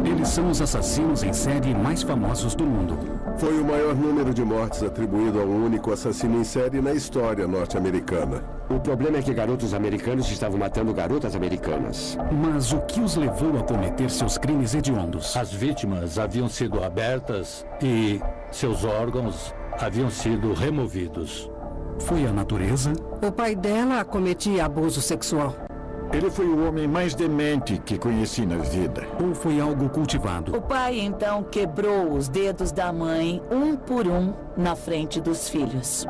Eles são os assassinos em série mais famosos do mundo. Foi o maior número de mortes atribuído a um único assassino em série na história norte-americana. O problema é que garotos americanos estavam matando garotas americanas. Mas o que os levou a cometer seus crimes hediondos? As vítimas haviam sido abertas e seus órgãos haviam sido removidos. Foi a natureza? O pai dela cometia abuso sexual. Ele foi o homem mais demente que conheci na vida. Ou foi algo cultivado? O pai, então, quebrou os dedos da mãe, um por um, na frente dos filhos.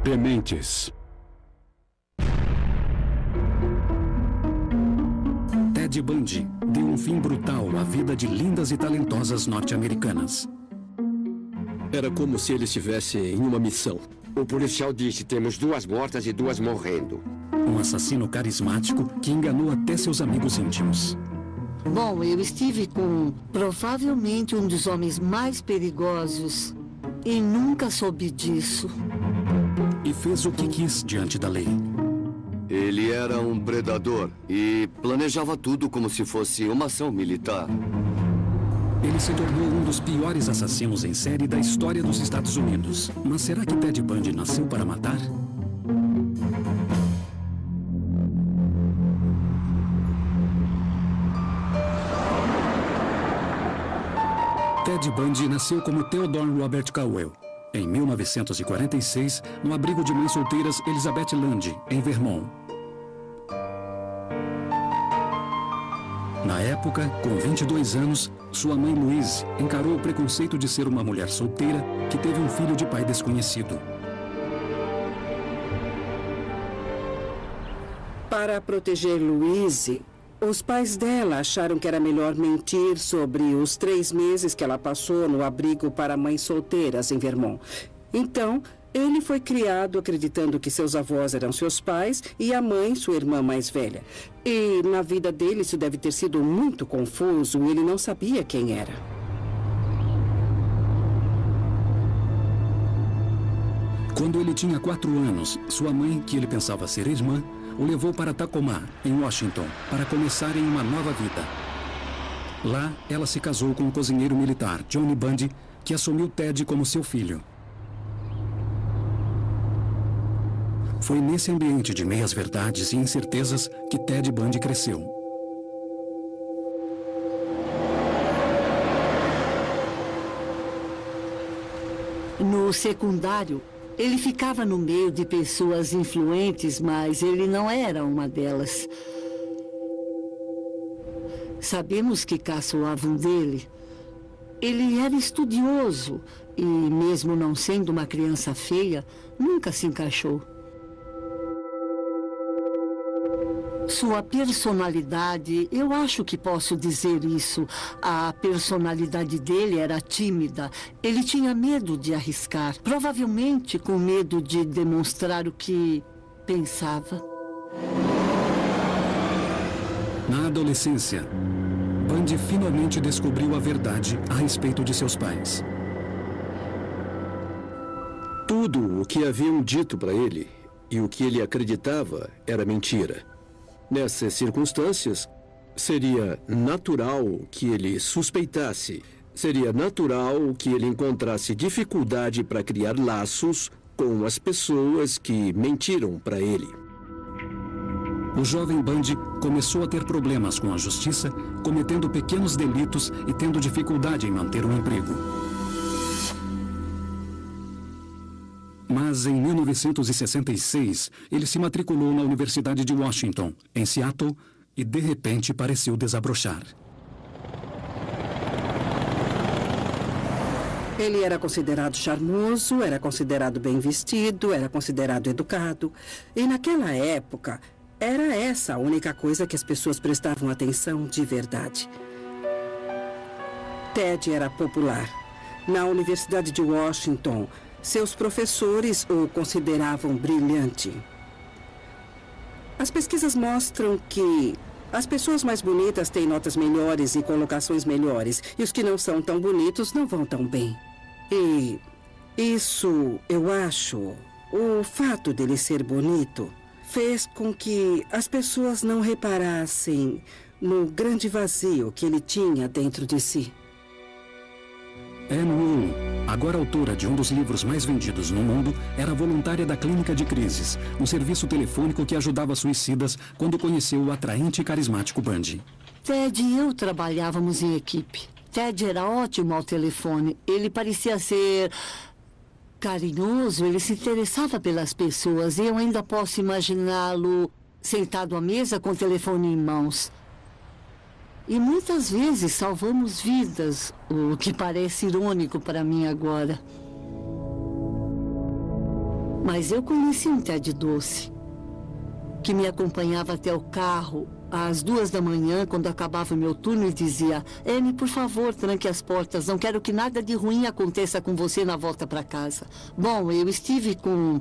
Dementes. Ted Bundy deu um fim brutal à vida de lindas e talentosas norte-americanas. Era como se ele estivesse em uma missão. O policial disse: temos 2 mortas e 2 morrendo. Um assassino carismático que enganou até seus amigos íntimos. Bom, eu estive com provavelmente um dos homens mais perigosos e nunca soube disso. E fez o que quis diante da lei. Ele era um predador e planejava tudo como se fosse uma ação militar. Ele se tornou um dos piores assassinos em série da história dos Estados Unidos. Mas será que Ted Bundy nasceu para matar? Ted Bundy nasceu como Theodore Robert Cowell, em 1946, no abrigo de mães solteiras Elizabeth Land, em Vermont. Na época, com 22 anos, sua mãe Louise encarou o preconceito de ser uma mulher solteira que teve um filho de pai desconhecido. Para proteger Louise, os pais dela acharam que era melhor mentir sobre os 3 meses que ela passou no abrigo para mães solteiras em Vermont. Então, ele foi criado acreditando que seus avós eram seus pais e a mãe, sua irmã mais velha. E na vida dele isso deve ter sido muito confuso, ele não sabia quem era. Quando ele tinha 4 anos, sua mãe, que ele pensava ser irmã, o levou para Tacoma, em Washington, para começarem uma nova vida. Lá, ela se casou com o cozinheiro militar Johnny Bundy, que assumiu Ted como seu filho. Foi nesse ambiente de meias-verdades e incertezas que Ted Bundy cresceu. No secundário, ele ficava no meio de pessoas influentes, mas ele não era uma delas. Sabemos que caçoavam dele. Ele era estudioso e, mesmo não sendo uma criança feia, nunca se encaixou. Sua personalidade, eu acho que posso dizer isso. A personalidade dele era tímida. Ele tinha medo de arriscar, provavelmente com medo de demonstrar o que pensava. Na adolescência, Bundy finalmente descobriu a verdade a respeito de seus pais. Tudo o que haviam dito para ele e o que ele acreditava era mentira. Nessas circunstâncias, seria natural que ele suspeitasse, seria natural que ele encontrasse dificuldade para criar laços com as pessoas que mentiram para ele. O jovem Bundy começou a ter problemas com a justiça, cometendo pequenos delitos e tendo dificuldade em manter um emprego. Mas em 1966, ele se matriculou na Universidade de Washington, em Seattle, e de repente pareceu desabrochar. Ele era considerado charmoso, era considerado bem vestido, era considerado educado. E naquela época, era essa a única coisa que as pessoas prestavam atenção de verdade. Ted era popular. Na Universidade de Washington, Seus professores o consideravam brilhante. As pesquisas mostram que as pessoas mais bonitas têm notas melhores e colocações melhores, e os que não são tão bonitos não vão tão bem. E isso, eu acho, o fato dele ser bonito, fez com que as pessoas não reparassem no grande vazio que ele tinha dentro de si. Anne Wool, agora autora de um dos livros mais vendidos no mundo, era voluntária da Clínica de Crises, um serviço telefônico que ajudava suicidas quando conheceu o atraente e carismático Bundy. Ted e eu trabalhávamos em equipe. Ted era ótimo ao telefone. Ele parecia ser carinhoso, ele se interessava pelas pessoas. E eu ainda posso imaginá-lo sentado à mesa com o telefone em mãos. E muitas vezes salvamos vidas, o que parece irônico para mim agora. Mas eu conheci um Ted doce, que me acompanhava até o carro às 2 da manhã, quando acabava o meu turno, e dizia: Anne, por favor, tranque as portas, não quero que nada de ruim aconteça com você na volta para casa. Bom, eu estive com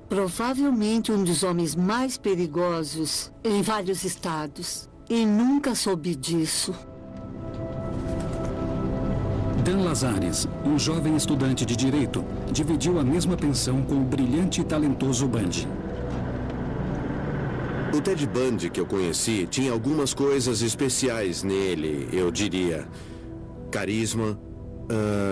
provavelmente um dos homens mais perigosos em vários estados. E nunca soube disso. Dan Lazares, um jovem estudante de direito, dividiu a mesma pensão com o brilhante e talentoso Bundy. O Ted Bundy que eu conheci tinha algumas coisas especiais nele, eu diria. Carisma.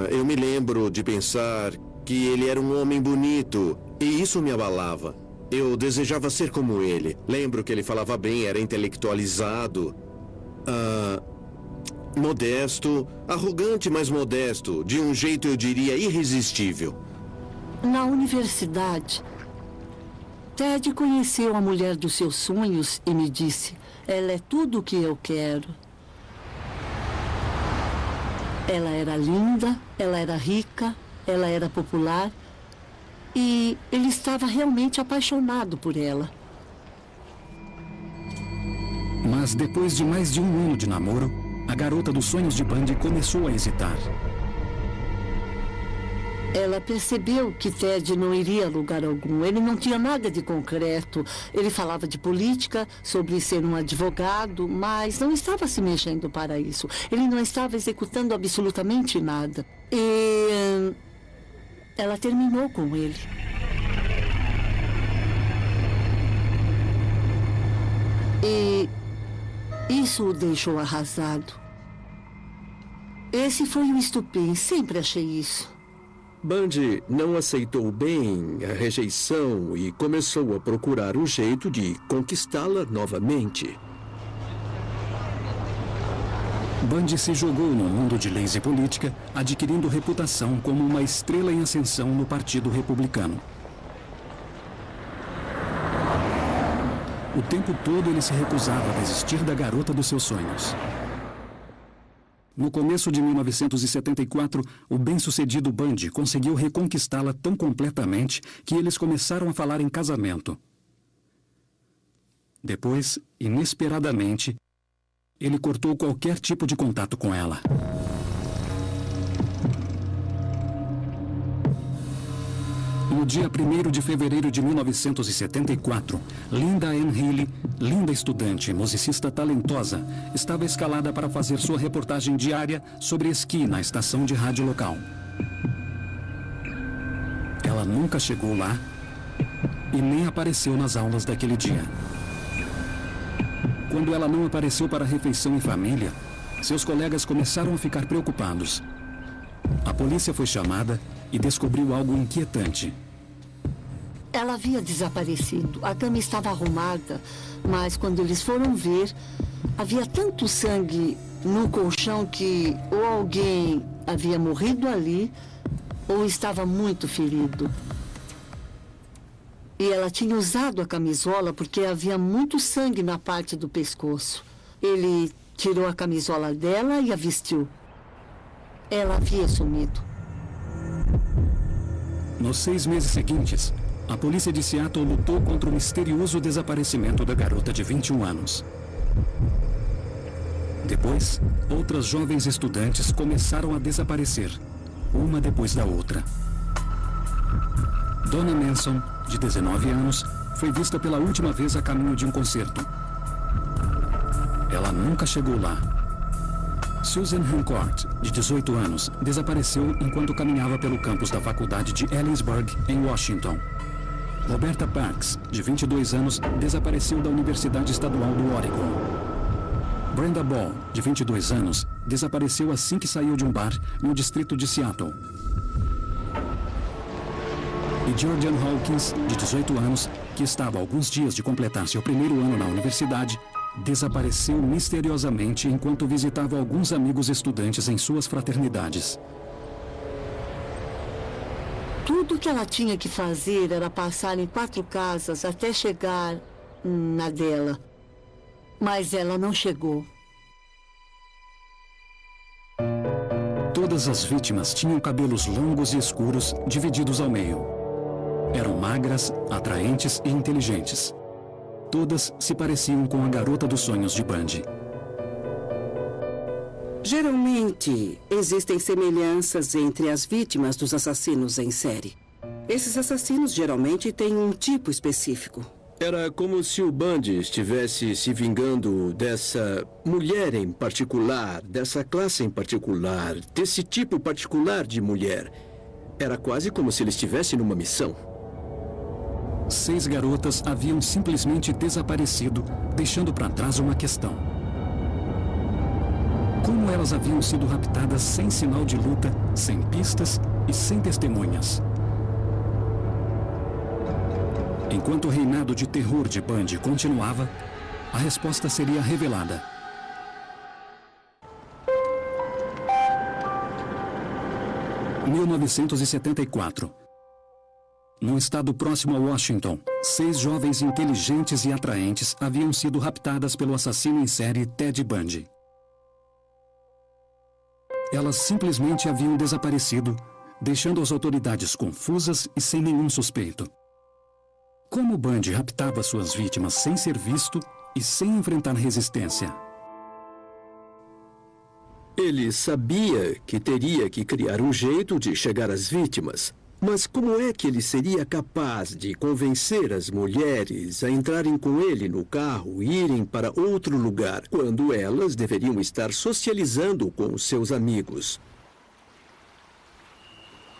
Eu me lembro de pensar que ele era um homem bonito, e isso me abalava. Eu desejava ser como ele. Lembro que ele falava bem, era intelectualizado. Modesto, arrogante, mas modesto. De um jeito, eu diria, irresistível. Na universidade, Ted conheceu a mulher dos seus sonhos e me disse: ela é tudo o que eu quero. Ela era linda, ela era rica, ela era popular. E ele estava realmente apaixonado por ela. Mas depois de mais de 1 ano de namoro, a garota dos sonhos de Bundy começou a hesitar. Ela percebeu que Ted não iria a lugar algum. Ele não tinha nada de concreto. Ele falava de política, sobre ser um advogado, mas não estava se mexendo para isso. Ele não estava executando absolutamente nada. E ela terminou com ele. E isso o deixou arrasado. Esse foi um estupim, sempre achei isso. Bundy não aceitou bem a rejeição e começou a procurar um jeito de conquistá-la novamente. Bundy se jogou no mundo de leis e política, adquirindo reputação como uma estrela em ascensão no Partido Republicano. O tempo todo ele se recusava a desistir da garota dos seus sonhos. No começo de 1974, o bem-sucedido Bundy conseguiu reconquistá-la tão completamente que eles começaram a falar em casamento. Depois, inesperadamente, ele cortou qualquer tipo de contato com ela. No dia 1º de fevereiro de 1974, Linda Ann Healy, linda estudante e musicista talentosa, estava escalada para fazer sua reportagem diária sobre esqui na estação de rádio local. Ela nunca chegou lá e nem apareceu nas aulas daquele dia. Quando ela não apareceu para a refeição em família, seus colegas começaram a ficar preocupados. A polícia foi chamada e descobriu algo inquietante. Ela havia desaparecido. A cama estava arrumada, mas quando eles foram ver, havia tanto sangue no colchão que ou alguém havia morrido ali ou estava muito ferido. E ela tinha usado a camisola porque havia muito sangue na parte do pescoço. Ele tirou a camisola dela e a vestiu. Ela havia sumido. Nos 6 meses seguintes, a polícia de Seattle lutou contra o misterioso desaparecimento da garota de 21 anos. Depois, outras jovens estudantes começaram a desaparecer, uma depois da outra. Donna Manson, de 19 anos, foi vista pela última vez a caminho de um concerto. Ela nunca chegou lá. Susan Hancock, de 18 anos, desapareceu enquanto caminhava pelo campus da faculdade de Ellensburg, em Washington. Roberta Parks, de 22 anos, desapareceu da Universidade Estadual do Oregon. Brenda Ball, de 22 anos, desapareceu assim que saiu de um bar no distrito de Seattle. E Georgian Hawkins, de 18 anos, que estava há alguns dias de completar seu primeiro ano na universidade, desapareceu misteriosamente enquanto visitava alguns amigos estudantes em suas fraternidades. Tudo que ela tinha que fazer era passar em 4 casas até chegar na dela. Mas ela não chegou. Todas as vítimas tinham cabelos longos e escuros, divididos ao meio. Eram magras, atraentes e inteligentes. Todas se pareciam com a garota dos sonhos de Bundy. Geralmente, existem semelhanças entre as vítimas dos assassinos em série. Esses assassinos geralmente têm um tipo específico. Era como se o Bundy estivesse se vingando dessa mulher em particular, dessa classe em particular, desse tipo particular de mulher. Era quase como se ele estivesse numa missão. 6 garotas haviam simplesmente desaparecido, deixando para trás uma questão. Como elas haviam sido raptadas sem sinal de luta, sem pistas e sem testemunhas? Enquanto o reinado de terror de Bundy continuava, a resposta seria revelada. Em 1974. Num estado próximo a Washington, 6 jovens inteligentes e atraentes haviam sido raptadas pelo assassino em série Ted Bundy. Elas simplesmente haviam desaparecido, deixando as autoridades confusas e sem nenhum suspeito. Como Bundy raptava suas vítimas sem ser visto e sem enfrentar resistência? Ele sabia que teria que criar um jeito de chegar às vítimas. Mas como é que ele seria capaz de convencer as mulheres a entrarem com ele no carro e irem para outro lugar, quando elas deveriam estar socializando com seus amigos?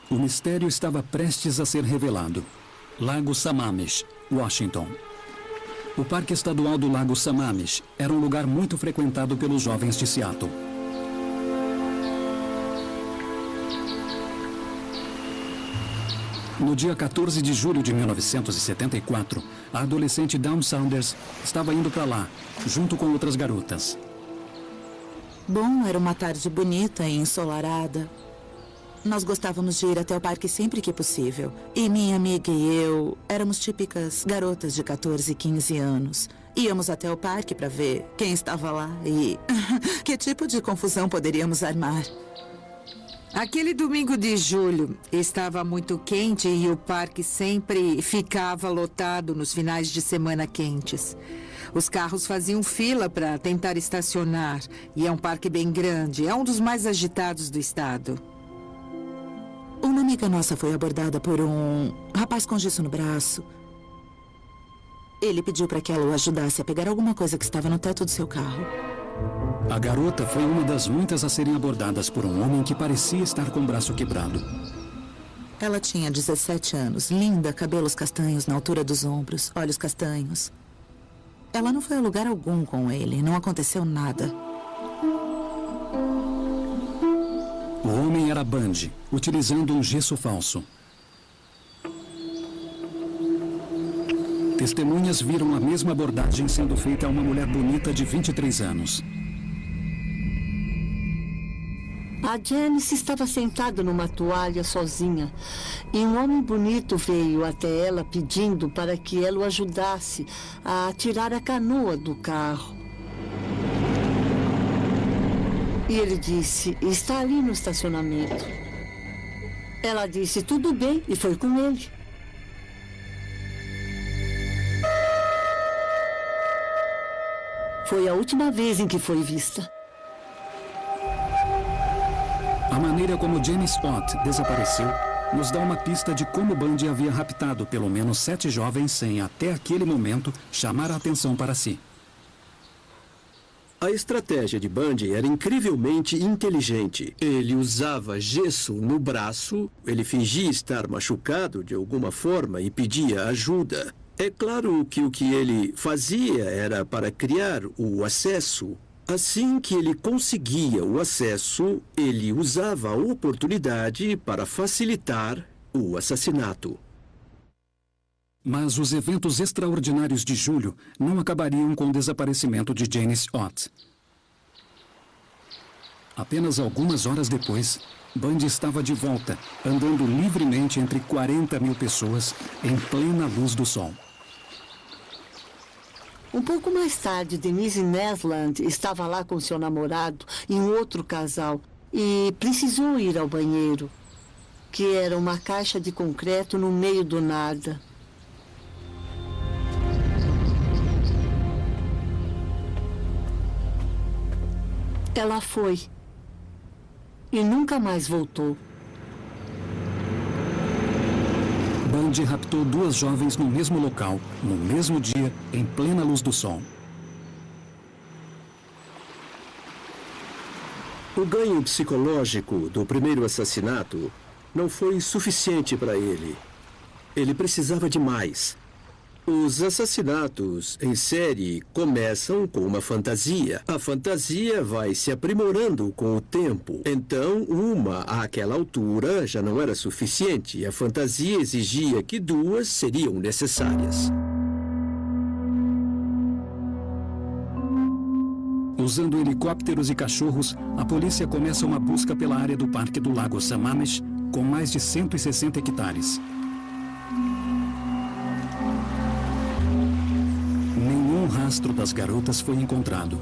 O mistério estava prestes a ser revelado. Lago Sammamish, Washington. O Parque Estadual do Lago Sammamish era um lugar muito frequentado pelos jovens de Seattle. No dia 14 de julho de 1974, a adolescente Dawn Saunders estava indo para lá, junto com outras garotas. Bom, era uma tarde bonita e ensolarada. Nós gostávamos de ir até o parque sempre que possível. E minha amiga e eu éramos típicas garotas de 14 e 15 anos. Íamos até o parque para ver quem estava lá e que tipo de confusão poderíamos armar. Aquele domingo de julho estava muito quente e o parque sempre ficava lotado nos finais de semana quentes. Os carros faziam fila para tentar estacionar e é um parque bem grande, é um dos mais agitados do estado. Uma amiga nossa foi abordada por um rapaz com gesso no braço. Ele pediu para que ela o ajudasse a pegar alguma coisa que estava no teto do seu carro. A garota foi uma das muitas a serem abordadas por um homem que parecia estar com o braço quebrado. Ela tinha 17 anos, linda, cabelos castanhos na altura dos ombros, olhos castanhos. Ela não foi a lugar algum com ele, não aconteceu nada. O homem era Bundy, utilizando um gesso falso. Testemunhas viram a mesma abordagem sendo feita a uma mulher bonita de 23 anos. A Janice estava sentada numa toalha sozinha e um homem bonito veio até ela pedindo para que ela o ajudasse a tirar a canoa do carro. E ele disse, está ali no estacionamento. Ela disse, tudo bem, e foi com ele. Foi a última vez em que foi vista. A maneira como Jenny Scott desapareceu nos dá uma pista de como Bundy havia raptado pelo menos 7 jovens sem, até aquele momento, chamar a atenção para si. A estratégia de Bundy era incrivelmente inteligente. Ele usava gesso no braço, ele fingia estar machucado de alguma forma e pedia ajuda. É claro que o que ele fazia era para criar o acesso. Assim que ele conseguia o acesso, ele usava a oportunidade para facilitar o assassinato. Mas os eventos extraordinários de julho não acabariam com o desaparecimento de Janice Ott. Apenas algumas horas depois, Bundy estava de volta, andando livremente entre 40 mil pessoas em plena luz do sol. Um pouco mais tarde, Denise Nesland estava lá com seu namorado e um outro casal e precisou ir ao banheiro, que era uma caixa de concreto no meio do nada. Ela foi e nunca mais voltou. Bundy raptou 2 jovens no mesmo local, no mesmo dia, em plena luz do sol. O ganho psicológico do primeiro assassinato não foi suficiente para ele. Ele precisava de mais. Os assassinatos em série começam com uma fantasia. A fantasia vai se aprimorando com o tempo. Então, uma àquela altura já não era suficiente. A fantasia exigia que 2 seriam necessárias. Usando helicópteros e cachorros, a polícia começa uma busca pela área do Parque do Lago Sammamish, com mais de 160 hectares. Nenhum rastro das garotas foi encontrado.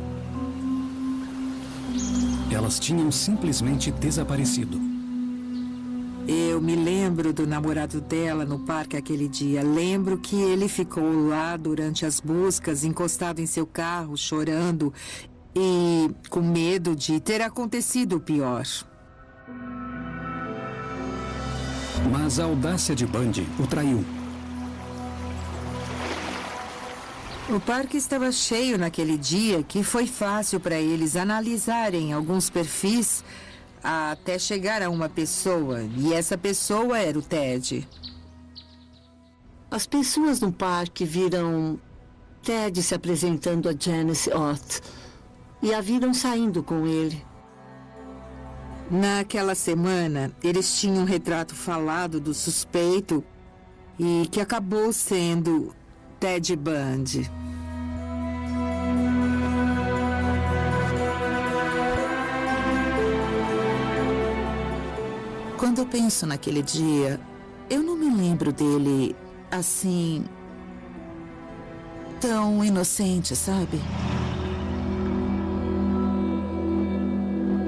Elas tinham simplesmente desaparecido. Eu me lembro do namorado dela no parque aquele dia. Lembro que ele ficou lá durante as buscas, encostado em seu carro, chorando e com medo de ter acontecido o pior. Mas a audácia de Bundy o traiu. O parque estava cheio naquele dia que foi fácil para eles analisarem alguns perfis até chegar a uma pessoa. E essa pessoa era o Ted. As pessoas no parque viram Ted se apresentando a Janice Ott e a viram saindo com ele. Naquela semana, eles tinham um retrato falado do suspeito e que acabou sendo Ted Bundy. Quando eu penso naquele dia, eu não me lembro dele assim, tão inocente, sabe?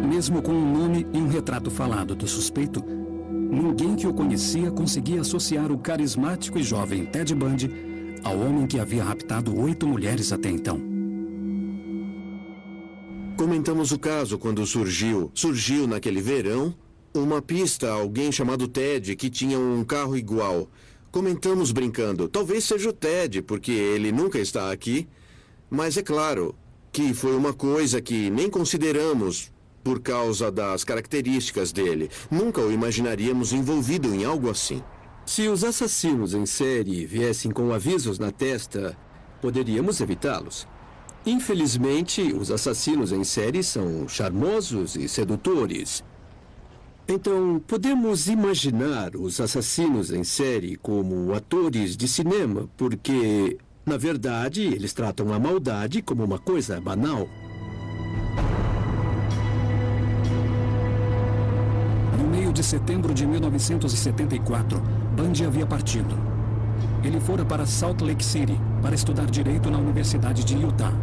Mesmo com um nome e um retrato falado do suspeito, ninguém que o conhecia conseguia associar o carismático e jovem Ted Bundy ao homem que havia raptado 8 mulheres até então. Comentamos o caso quando surgiu naquele verão uma pista a alguém chamado Ted que tinha um carro igual. Comentamos brincando, talvez seja o Ted, porque ele nunca está aqui. Mas é claro que foi uma coisa que nem consideramos por causa das características dele. Nunca o imaginaríamos envolvido em algo assim. Se os assassinos em série viessem com avisos na testa, poderíamos evitá-los. Infelizmente, os assassinos em série são charmosos e sedutores. Então, podemos imaginar os assassinos em série como atores de cinema, porque, na verdade, eles tratam a maldade como uma coisa banal. No meio de setembro de 1974, Bundy havia partido. Ele fora para Salt Lake City para estudar direito na Universidade de Utah.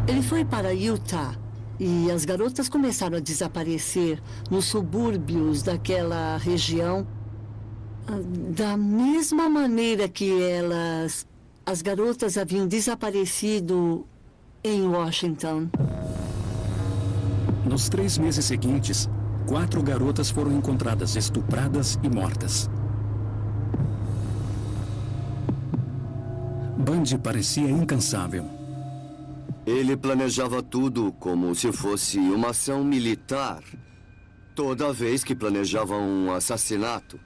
Ele foi para Utah e as garotas começaram a desaparecer nos subúrbios daquela região da mesma maneira que as garotas haviam desaparecido em Washington. Nos 3 meses seguintes, 4 garotas foram encontradas estupradas e mortas. Bundy parecia incansável. Ele planejava tudo como se fosse uma ação militar. Toda vez que planejava um assassinato,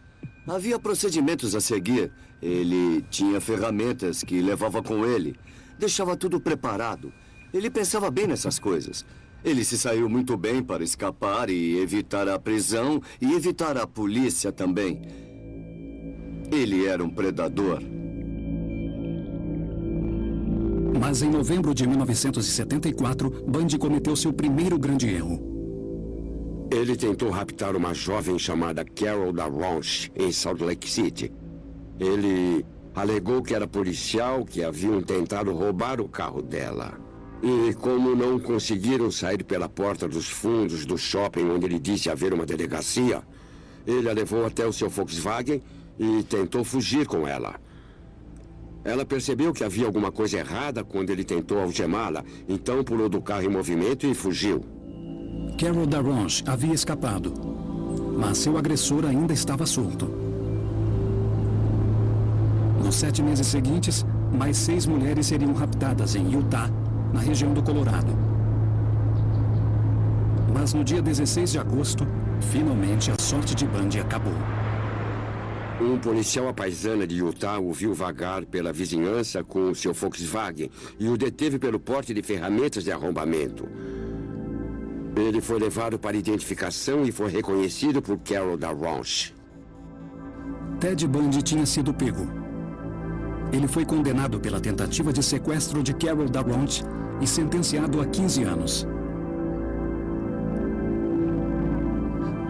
havia procedimentos a seguir. Ele tinha ferramentas que levava com ele. Deixava tudo preparado. Ele pensava bem nessas coisas. Ele se saiu muito bem para escapar e evitar a prisão e evitar a polícia também. Ele era um predador. Mas em novembro de 1974, Bundy cometeu seu primeiro grande erro. Ele tentou raptar uma jovem chamada Carol DaRonch, em Salt Lake City. Ele alegou que era policial, que haviam tentado roubar o carro dela. E como não conseguiram sair pela porta dos fundos do shopping onde ele disse haver uma delegacia, ele a levou até o seu Volkswagen e tentou fugir com ela. Ela percebeu que havia alguma coisa errada quando ele tentou algemá-la, então pulou do carro em movimento e fugiu. Carol DaRonch havia escapado, mas seu agressor ainda estava solto. Nos 7 meses seguintes, mais 6 mulheres seriam raptadas em Utah, na região do Colorado. Mas no dia 16 de agosto, finalmente a sorte de Bundy acabou. Um policial à paisana de Utah o viu vagar pela vizinhança com o seu Volkswagen e o deteve pelo porte de ferramentas de arrombamento. Ele foi levado para identificação e foi reconhecido por Carol DaRonch. Ted Bundy tinha sido pego. Ele foi condenado pela tentativa de sequestro de Carol DaRonch e sentenciado a 15 anos.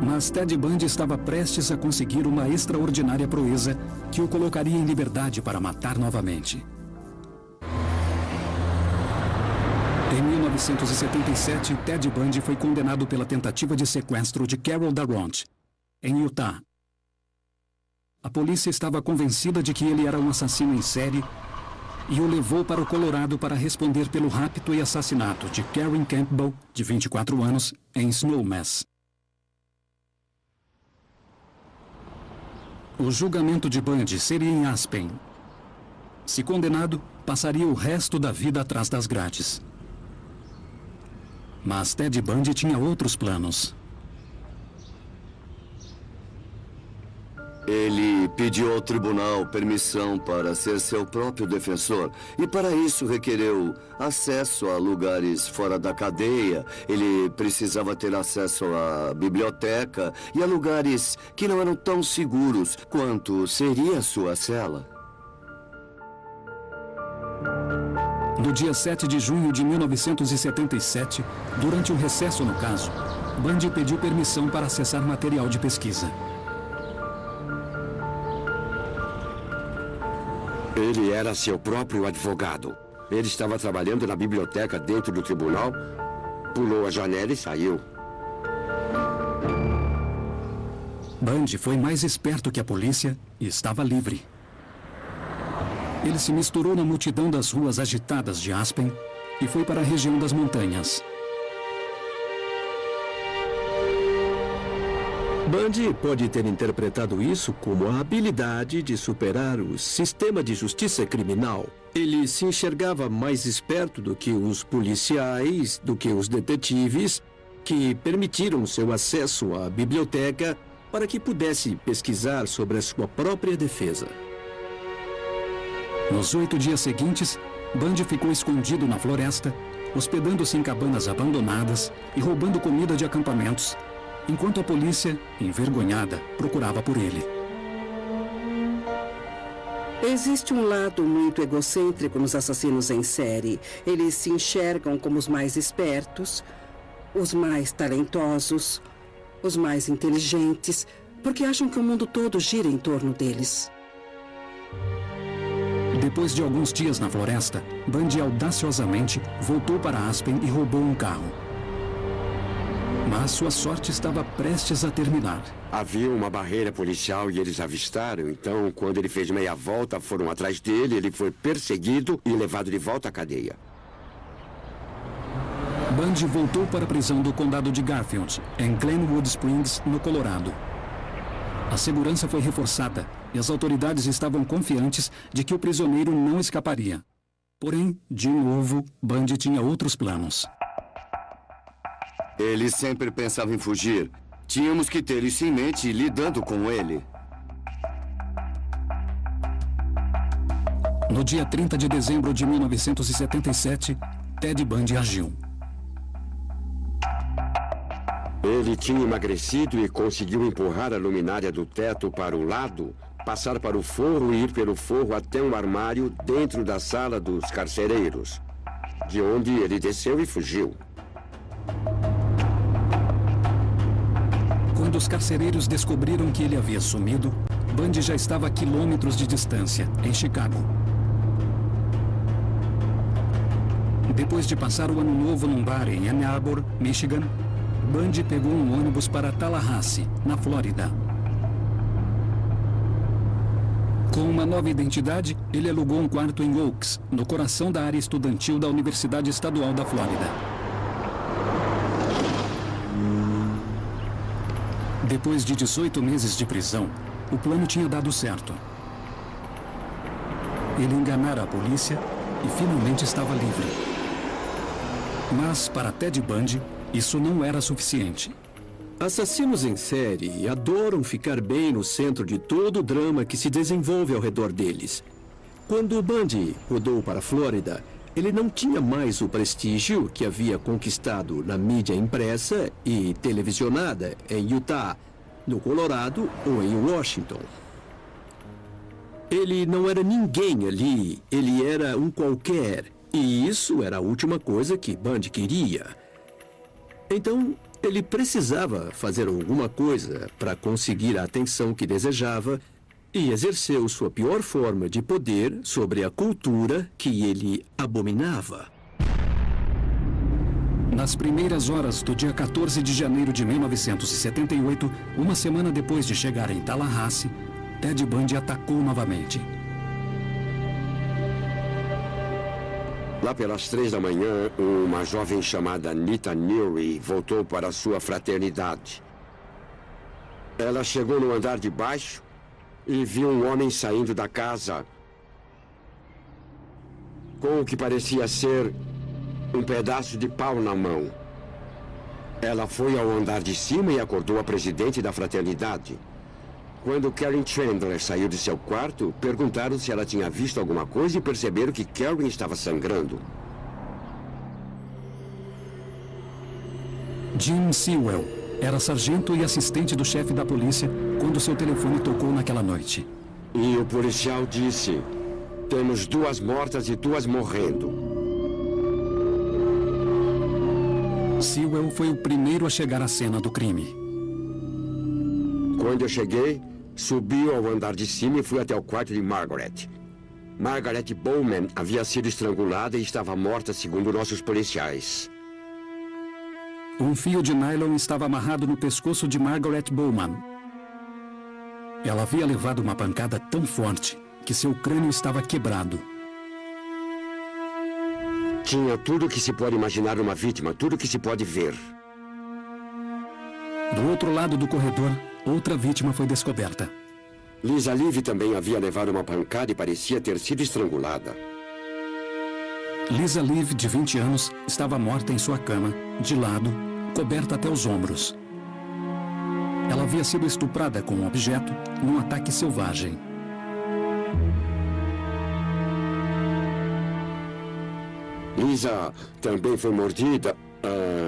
Mas Ted Bundy estava prestes a conseguir uma extraordinária proeza que o colocaria em liberdade para matar novamente. Em 1977, Ted Bundy foi condenado pela tentativa de sequestro de Carol DaRonch, em Utah. A polícia estava convencida de que ele era um assassino em série e o levou para o Colorado para responder pelo rapto e assassinato de Karen Campbell, de 24 anos, em Snowmass. O julgamento de Bundy seria em Aspen. Se condenado, passaria o resto da vida atrás das grades. Mas Ted Bundy tinha outros planos. Ele pediu ao tribunal permissão para ser seu próprio defensor e para isso requereu acesso a lugares fora da cadeia. Ele precisava ter acesso à biblioteca e a lugares que não eram tão seguros quanto seria sua cela. No dia 7 de junho de 1977, durante um recesso no caso, Bundy pediu permissão para acessar material de pesquisa. Ele era seu próprio advogado. Ele estava trabalhando na biblioteca dentro do tribunal, pulou a janela e saiu. Bundy foi mais esperto que a polícia e estava livre. Ele se misturou na multidão das ruas agitadas de Aspen e foi para a região das montanhas. Bundy pode ter interpretado isso como a habilidade de superar o sistema de justiça criminal. Ele se enxergava mais esperto do que os policiais, do que os detetives, que permitiram seu acesso à biblioteca para que pudesse pesquisar sobre a sua própria defesa. Nos 8 dias seguintes, Bundy ficou escondido na floresta, hospedando-se em cabanas abandonadas e roubando comida de acampamentos, enquanto a polícia, envergonhada, procurava por ele. Existe um lado muito egocêntrico nos assassinos em série. Eles se enxergam como os mais espertos, os mais talentosos, os mais inteligentes, porque acham que o mundo todo gira em torno deles. Depois de alguns dias na floresta, Bundy audaciosamente voltou para Aspen e roubou um carro. Mas sua sorte estava prestes a terminar. Havia uma barreira policial e eles avistaram. Então, quando ele fez meia volta, foram atrás dele. Ele foi perseguido e levado de volta à cadeia. Bundy voltou para a prisão do condado de Garfield, em Glenwood Springs, no Colorado. A segurança foi reforçada e as autoridades estavam confiantes de que o prisioneiro não escaparia. Porém, de novo, Bundy tinha outros planos. Ele sempre pensava em fugir. Tínhamos que ter isso em mente lidando com ele. No dia 30 de dezembro de 1977, Ted Bundy agiu. Ele tinha emagrecido e conseguiu empurrar a luminária do teto para o lado, passar para o forro e ir pelo forro até um armário dentro da sala dos carcereiros, de onde ele desceu e fugiu. Quando os carcereiros descobriram que ele havia sumido, Bundy já estava a quilômetros de distância, em Chicago. Depois de passar o ano novo num bar em Ann Arbor, Michigan, Bundy pegou um ônibus para Tallahassee, na Flórida. Com uma nova identidade, ele alugou um quarto em Oaks, no coração da área estudantil da Universidade Estadual da Flórida. Depois de 18 meses de prisão, o plano tinha dado certo. Ele enganara a polícia e finalmente estava livre. Mas, para Ted Bundy, isso não era suficiente. Assassinos em série adoram ficar bem no centro de todo o drama que se desenvolve ao redor deles. Quando Bundy mudou para a Flórida, ele não tinha mais o prestígio que havia conquistado na mídia impressa e televisionada em Utah, no Colorado ou em Washington. Ele não era ninguém ali, ele era um qualquer. E isso era a última coisa que Bundy queria. Então, ele precisava fazer alguma coisa para conseguir a atenção que desejava e exerceu sua pior forma de poder sobre a cultura que ele abominava. Nas primeiras horas do dia 14 de janeiro de 1978, uma semana depois de chegar em Tallahassee, Ted Bundy atacou novamente. Lá pelas 3 da manhã, uma jovem chamada Anita Neary voltou para sua fraternidade. Ela chegou no andar de baixo e viu um homem saindo da casa com o que parecia ser um pedaço de pau na mão. Ela foi ao andar de cima e acordou a presidente da fraternidade. Quando Karen Chandler saiu de seu quarto, perguntaram se ela tinha visto alguma coisa e perceberam que Karen estava sangrando. Jim Sewell era sargento e assistente do chefe da polícia quando seu telefone tocou naquela noite. E o policial disse: "Temos 2 mortas e 2 morrendo." Sewell foi o primeiro a chegar à cena do crime. Quando eu cheguei, subi ao andar de cima e fui até o quarto de Margaret. Margaret Bowman havia sido estrangulada e estava morta, segundo nossos policiais. Um fio de nylon estava amarrado no pescoço de Margaret Bowman. Ela havia levado uma pancada tão forte que seu crânio estava quebrado. Tinha tudo que se pode imaginar uma vítima, tudo que se pode ver. Do outro lado do corredor, outra vítima foi descoberta. Lisa Live também havia levado uma pancada e parecia ter sido estrangulada. Lisa Live, de 20 anos, estava morta em sua cama, de lado, coberta até os ombros. Ela havia sido estuprada com um objeto num ataque selvagem. Lisa também foi mordida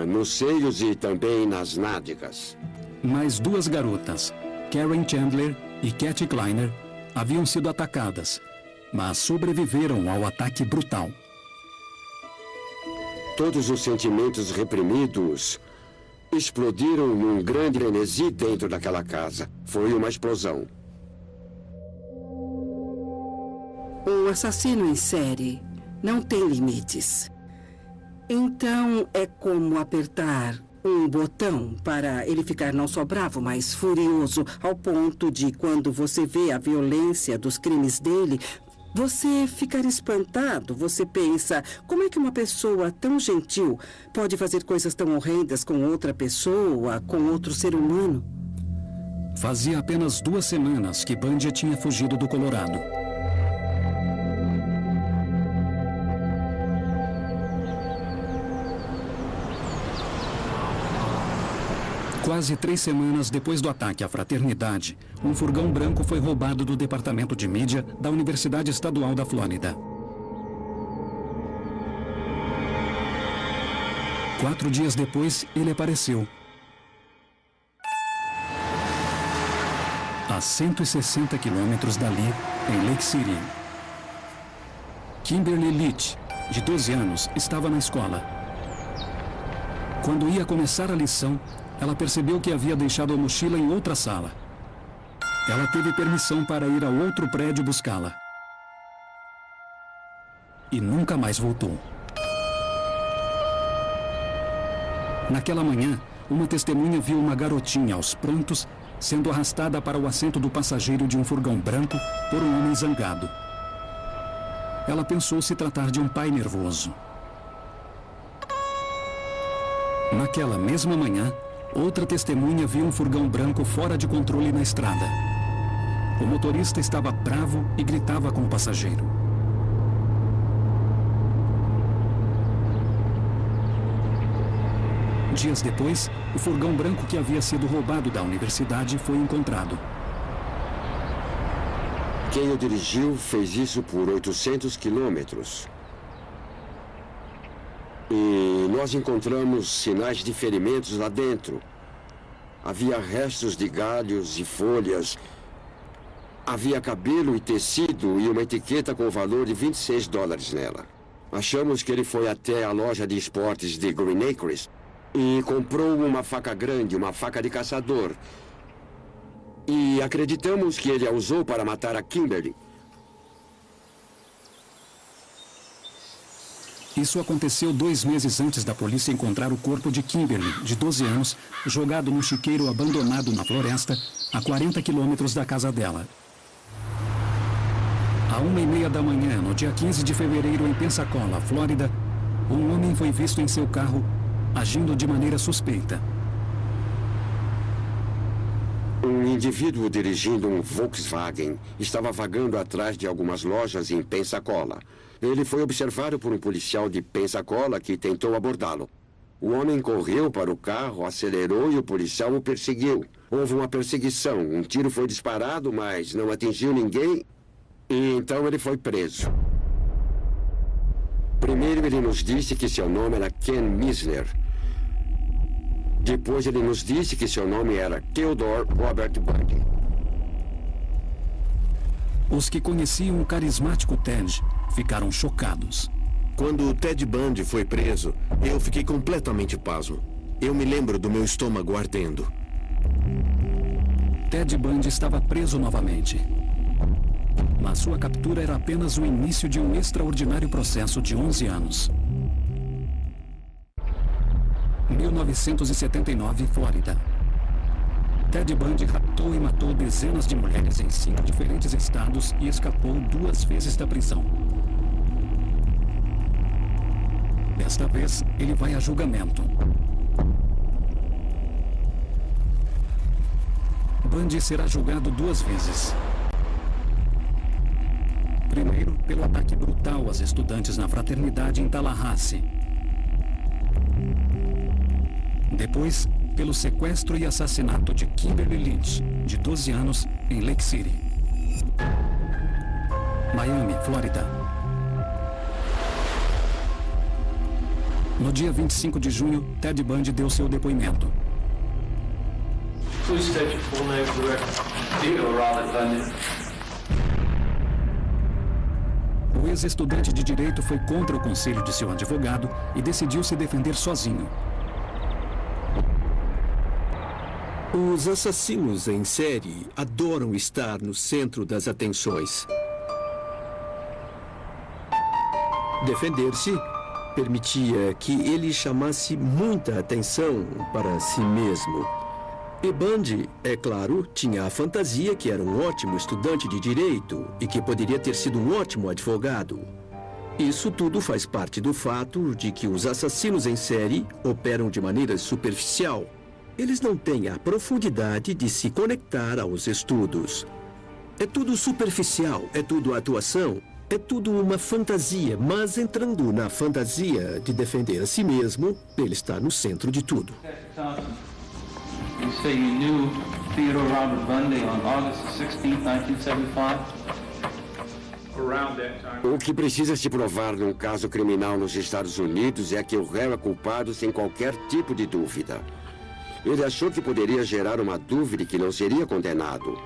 nos seios e também nas nádegas. Mais 2 garotas, Karen Chandler e Kathy Kleiner, haviam sido atacadas, mas sobreviveram ao ataque brutal. Todos os sentimentos reprimidos explodiram num grande frenesi dentro daquela casa. Foi uma explosão. O assassino em série não tem limites. Então, é como apertar um botão para ele ficar não só bravo, mas furioso, ao ponto de, quando você vê a violência dos crimes dele, Você fica espantado. Você pensa, como é que uma pessoa tão gentil pode fazer coisas tão horrendas com outra pessoa, com outro ser humano? Fazia apenas 2 semanas que Bundy tinha fugido do Colorado. Quase 3 semanas depois do ataque à fraternidade, um furgão branco foi roubado do departamento de mídia da Universidade Estadual da Flórida. 4 dias depois, ele apareceu. A 160 quilômetros dali, em Lake City. Kimberly Leach, de 12 anos, estava na escola. Quando ia começar a lição, ela percebeu que havia deixado a mochila em outra sala. Ela teve permissão para ir a outro prédio buscá-la. E nunca mais voltou. Naquela manhã, uma testemunha viu uma garotinha aos prantos sendo arrastada para o assento do passageiro de um furgão branco por um homem zangado. Ela pensou se tratar de um pai nervoso. Naquela mesma manhã, outra testemunha viu um furgão branco fora de controle na estrada. O motorista estava bravo e gritava com o passageiro. Dias depois, o furgão branco que havia sido roubado da universidade foi encontrado. Quem o dirigiu fez isso por 800 quilômetros. E nós encontramos sinais de ferimentos lá dentro. Havia restos de galhos e folhas. Havia cabelo e tecido e uma etiqueta com o valor de $26 nela. Achamos que ele foi até a loja de esportes de Green Acres e comprou uma faca grande, uma faca de caçador. E acreditamos que ele a usou para matar a Kimberly. Isso aconteceu 2 meses antes da polícia encontrar o corpo de Kimberly, de 12 anos, jogado num chiqueiro abandonado na floresta, a 40 quilômetros da casa dela. À 1h30 da manhã, no dia 15 de fevereiro, em Pensacola, Flórida, um homem foi visto em seu carro, agindo de maneira suspeita. Um indivíduo dirigindo um Volkswagen estava vagando atrás de algumas lojas em Pensacola. Ele foi observado por um policial de Pensacola que tentou abordá-lo. O homem correu para o carro, acelerou e o policial o perseguiu. Houve uma perseguição. Um tiro foi disparado, mas não atingiu ninguém. E então ele foi preso. Primeiro ele nos disse que seu nome era Ken Misner. Depois ele nos disse que seu nome era Theodore Robert Bundy. Os que conheciam o carismático Ted ficaram chocados. Quando o Ted Bundy foi preso, eu fiquei completamente pasmo. Eu me lembro do meu estômago ardendo. Ted Bundy estava preso novamente. Mas sua captura era apenas o início de um extraordinário processo de 11 anos. 1979, Flórida. Ted Bundy raptou e matou dezenas de mulheres em 5 diferentes estados e escapou 2 vezes da prisão. Desta vez, ele vai a julgamento. Bundy será julgado 2 vezes. Primeiro, pelo ataque brutal às estudantes na fraternidade em Tallahassee. Depois, pelo sequestro e assassinato de Kimberly Leach, de 12 anos, em Lake City. Miami, Flórida. No dia 25 de junho, Ted Bundy deu seu depoimento. Please state your full name for the record. Theodore Robert Bundy. O ex-estudante de direito foi contra o conselho de seu advogado e decidiu se defender sozinho. Os assassinos em série adoram estar no centro das atenções. Defender-se permitia que ele chamasse muita atenção para si mesmo. E Bundy, é claro, tinha a fantasia que era um ótimo estudante de direito e que poderia ter sido um ótimo advogado. Isso tudo faz parte do fato de que os assassinos em série operam de maneira superficial. Eles não têm a profundidade de se conectar aos estudos. É tudo superficial, é tudo atuação, é tudo uma fantasia, mas entrando na fantasia de defender a si mesmo, ele está no centro de tudo. You say you knew Theodore Robert Bundy on August 16, 1975? Around that time. O que precisa se provar num caso criminal nos Estados Unidos é que o réu é culpado sem qualquer tipo de dúvida. Ele achou que poderia gerar uma dúvida e que não seria condenado.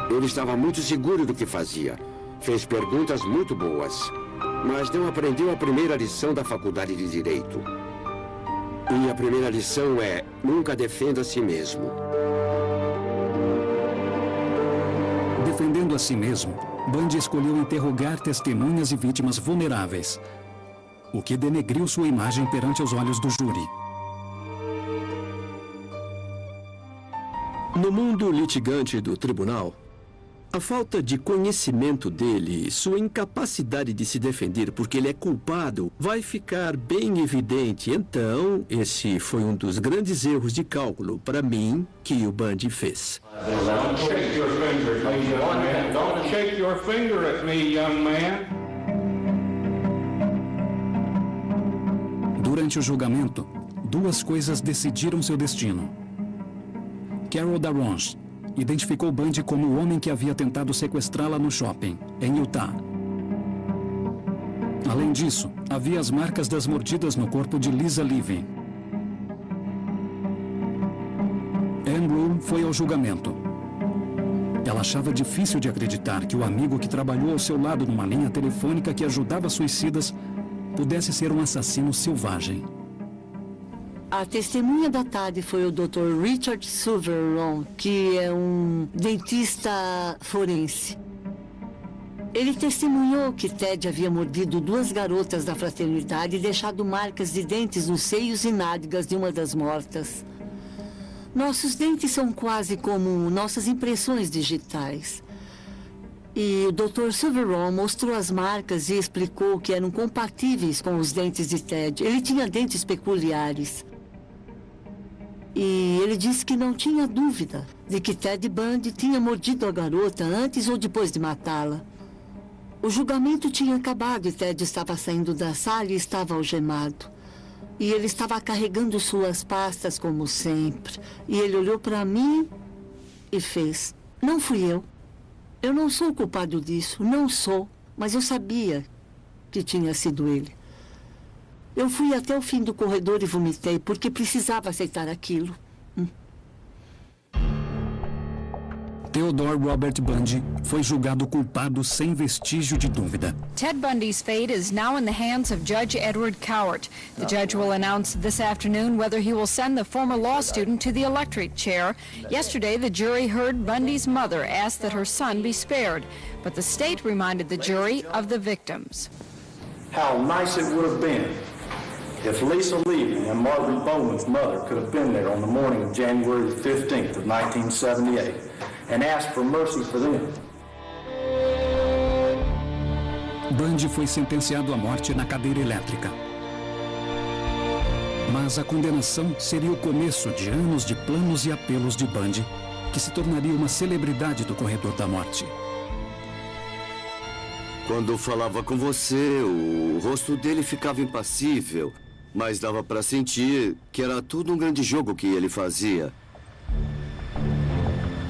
Ele estava muito seguro do que fazia. Fez perguntas muito boas, mas não aprendeu a primeira lição da Faculdade de Direito. E a primeira lição é: nunca defenda a si mesmo. Defendendo a si mesmo, Bundy escolheu interrogar testemunhas e vítimas vulneráveis, o que denegriu sua imagem perante os olhos do júri. No mundo litigante do tribunal, a falta de conhecimento dele e sua incapacidade de se defender porque ele é culpado vai ficar bem evidente. Então, esse foi um dos grandes erros de cálculo, para mim, que o Bundy fez. Don't shake your finger at me, young man. Don't shake your finger at me, young man. Durante o julgamento, duas coisas decidiram seu destino. Carol Darronch identificou Bundy como o homem que havia tentado sequestrá-la no shopping, em Utah. Além disso, havia as marcas das mordidas no corpo de Lisa Living. Anne Rule foi ao julgamento. Ela achava difícil de acreditar que o amigo que trabalhou ao seu lado numa linha telefônica que ajudava suicidas pudesse ser um assassino selvagem. A testemunha da tarde foi o Dr. Richard Silverron, que é um dentista forense. Ele testemunhou que Ted havia mordido duas garotas da fraternidade e deixado marcas de dentes nos seios e nádegas de uma das mortas. Nossos dentes são quase como nossas impressões digitais. E o Dr. Silverron mostrou as marcas e explicou que eram compatíveis com os dentes de Ted. Ele tinha dentes peculiares. E ele disse que não tinha dúvida de que Ted Bundy tinha mordido a garota antes ou depois de matá-la. O julgamento tinha acabado e Ted estava saindo da sala e estava algemado. E ele estava carregando suas pastas como sempre. E ele olhou para mim e fez: "Não fui eu. Eu não sou o culpado disso, não sou. Mas eu sabia que tinha sido ele. Eu fui até o fim do corredor e vomitei, porque precisava aceitar aquilo." Theodore Robert Bundy foi julgado culpado sem vestígio de dúvida. Ted Bundy's fate is now in the hands of Judge Edward Cowart. The judge will announce this afternoon whether he will send the former law student to the electric chair. Yesterday, the jury heard Bundy's mother ask that her son be spared, but the state reminded the jury of the victims. How nice it would have been if Lisa Levy and Margaret Bowman's mother could have been there on the morning of January 15th of 1978 and asked for mercy for them. Bundy foi sentenciado à morte na cadeira elétrica. Mas a condenação seria o começo de anos de planos e apelos de Bundy, que se tornaria uma celebridade do corredor da morte. Quando falava com você, o rosto dele ficava impassível, mas dava para sentir que era tudo um grande jogo que ele fazia.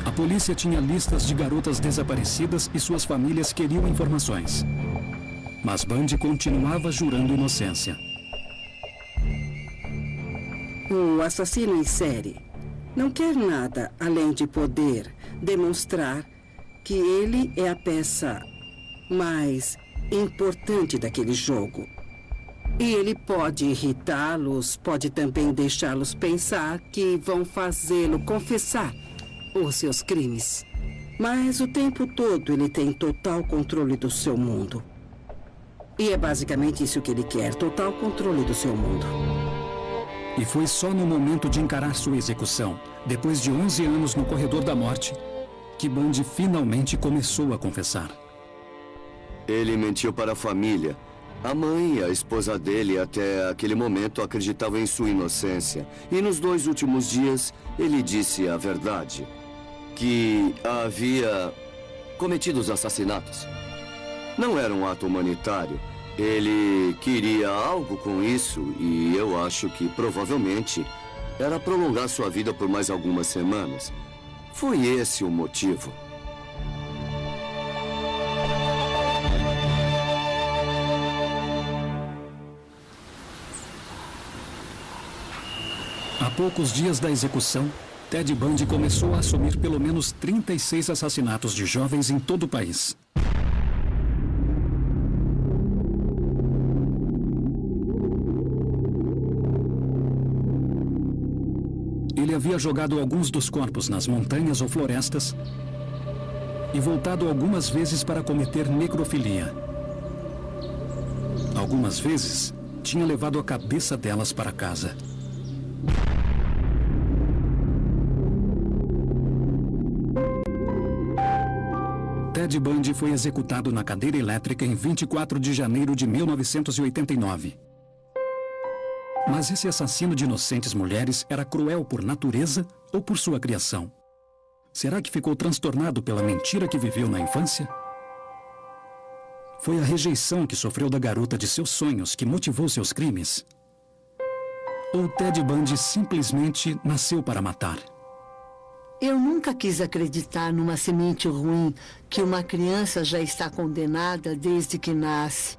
A polícia tinha listas de garotas desaparecidas e suas famílias queriam informações. Mas Bundy continuava jurando inocência. O assassino em série não quer nada além de poder demonstrar que ele é a peça mais importante daquele jogo. E ele pode irritá-los, pode também deixá-los pensar que vão fazê-lo confessar os seus crimes. Mas o tempo todo ele tem total controle do seu mundo. E é basicamente isso que ele quer, total controle do seu mundo. E foi só no momento de encarar sua execução, depois de 11 anos no corredor da morte, que Bundy finalmente começou a confessar. Ele mentiu para a família. A mãe e a esposa dele, até aquele momento, acreditavam em sua inocência. E nos 2 últimos dias, ele disse a verdade. Que havia cometido os assassinatos. Não era um ato humanitário. Ele queria algo com isso e eu acho que provavelmente era prolongar sua vida por mais algumas semanas. Foi esse o motivo. A poucos dias da execução, Ted Bundy começou a assumir pelo menos 36 assassinatos de jovens em todo o país. Ele havia jogado alguns dos corpos nas montanhas ou florestas e voltado algumas vezes para cometer necrofilia. Algumas vezes, tinha levado a cabeça delas para casa. Ted Bundy foi executado na cadeira elétrica em 24 de janeiro de 1989. Mas esse assassino de inocentes mulheres era cruel por natureza ou por sua criação? Será que ficou transtornado pela mentira que viveu na infância? Foi a rejeição que sofreu da garota de seus sonhos que motivou seus crimes? Ou Ted Bundy simplesmente nasceu para matar? Eu nunca quis acreditar numa semente ruim que uma criança já está condenada desde que nasce.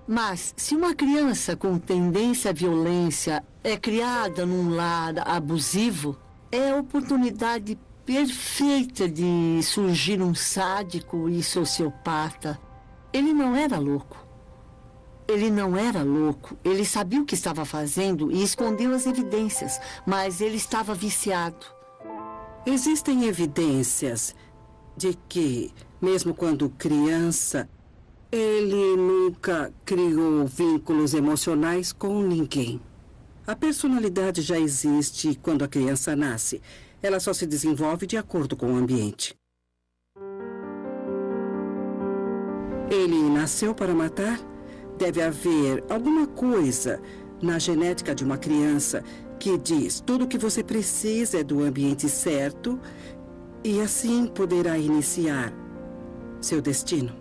Mas, se uma criança com tendência à violência é criada num lar abusivo, é a oportunidade perfeita de surgir um sádico e sociopata. Ele não era louco. Ele não era louco. Ele sabia o que estava fazendo e escondeu as evidências, mas ele estava viciado. Existem evidências de que, mesmo quando criança, ele nunca criou vínculos emocionais com ninguém. A personalidade já existe quando a criança nasce. Ela só se desenvolve de acordo com o ambiente. Ele nasceu para matar? Deve haver alguma coisa na genética de uma criança que diz tudo o que você precisa é do ambiente certo e assim poderá iniciar seu destino.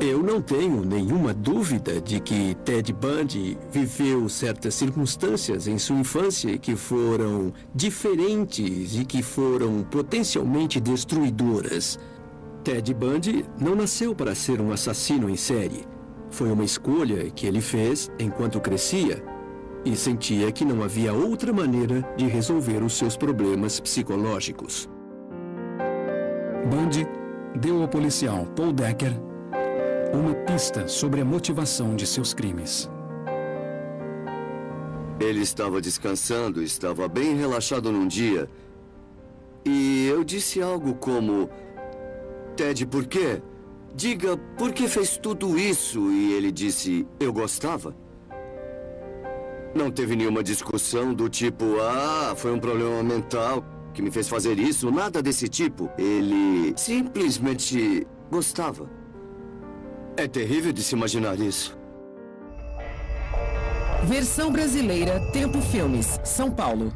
Eu não tenho nenhuma dúvida de que Ted Bundy viveu certas circunstâncias em sua infância que foram diferentes e que foram potencialmente destruidoras. Ted Bundy não nasceu para ser um assassino em série. Foi uma escolha que ele fez enquanto crescia e sentia que não havia outra maneira de resolver os seus problemas psicológicos. Bundy deu ao policial Paul Decker uma pista sobre a motivação de seus crimes. Ele estava descansando, estava bem relaxado num dia. E eu disse algo como: Ted, por quê? Diga, por que fez tudo isso? E ele disse, eu gostava. Não teve nenhuma discussão do tipo, foi um problema mental que me fez fazer isso, nada desse tipo. Ele simplesmente gostava. É terrível de se imaginar isso. Versão brasileira, Tempo Filmes, São Paulo.